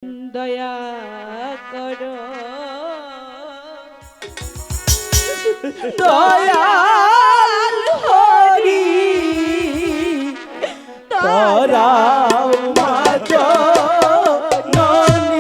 দয়া করো দয়াল হরি তারাও মাঝ ননি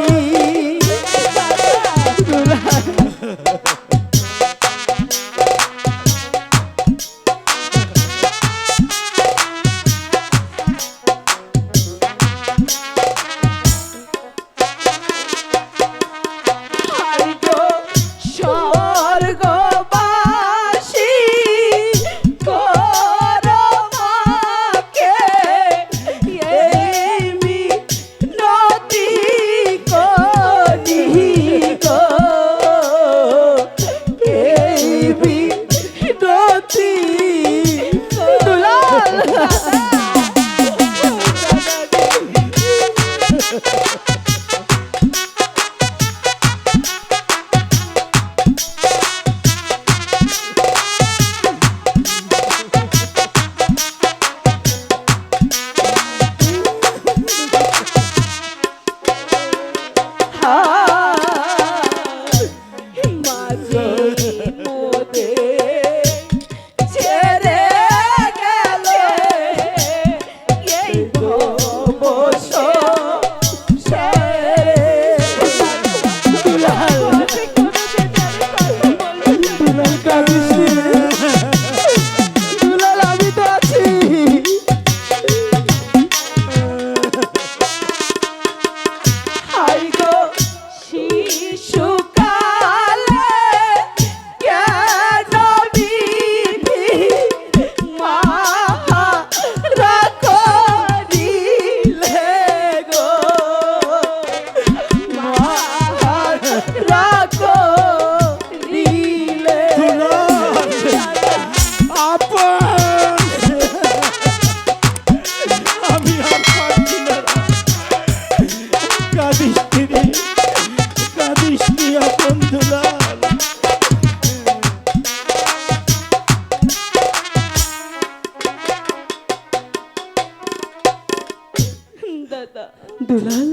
দুলাল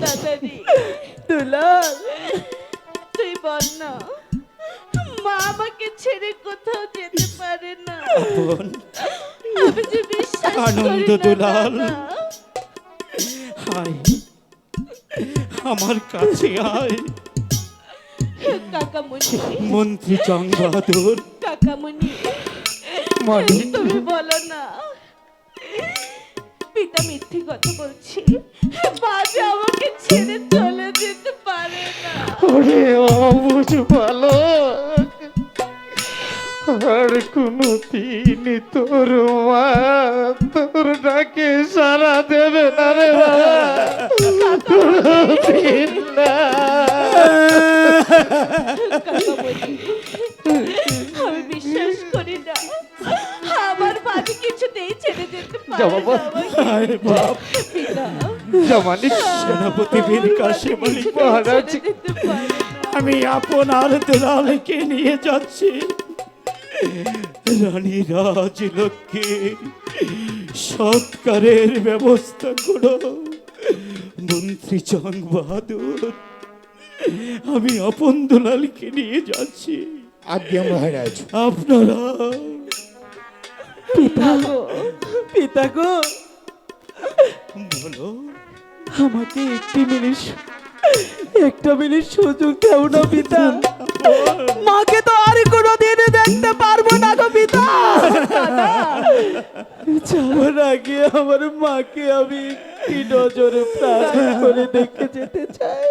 দাদারি দুলাল তুই বল না মা আমাকে ছেড়ে কোথাও যেতে পারে না আমি যে বিশ্বাস আনন্দ দুলাল আয় আমার কাছে আয় কাকামণি মন্ত্রী জং বাহাদুর কাকামণি তুমি বলো না পিতা মিথ্যে কথা বলছি বাজে আমাকে ছেড়ে চলে যেতে পারে না ওরে অবুঝ ভালো আর কোনো দিন তোর মা তোর ডাকে সারা দেবে না রে আমি বিশ্বাস করি না আমার বাজে কিছুতেই ছেড়ে যেতে পারে সেনাপতি বীর কাশিম আলী মহারাজ আমি আপনার দুলালকে নিয়ে যাচ্ছি রানী রাজলক্ষ্মীর সৎকারের ব্যবস্থা করো মন্ত্রী জং বাহাদুর আমি আপন দুলালকে নিয়ে যাচ্ছি আজ্ঞা মহারাজ আপনারা পিতা গো বলো আমাকে একটা মিনিট সুযোগ দাও না পিতা মাকে তো আর কোনোদিন দেখতে পারবো না গো পিতা যাওয়ার আগে আমার মাকে আমি কি নজরে প্রাণ করে দেখে যেতে চাই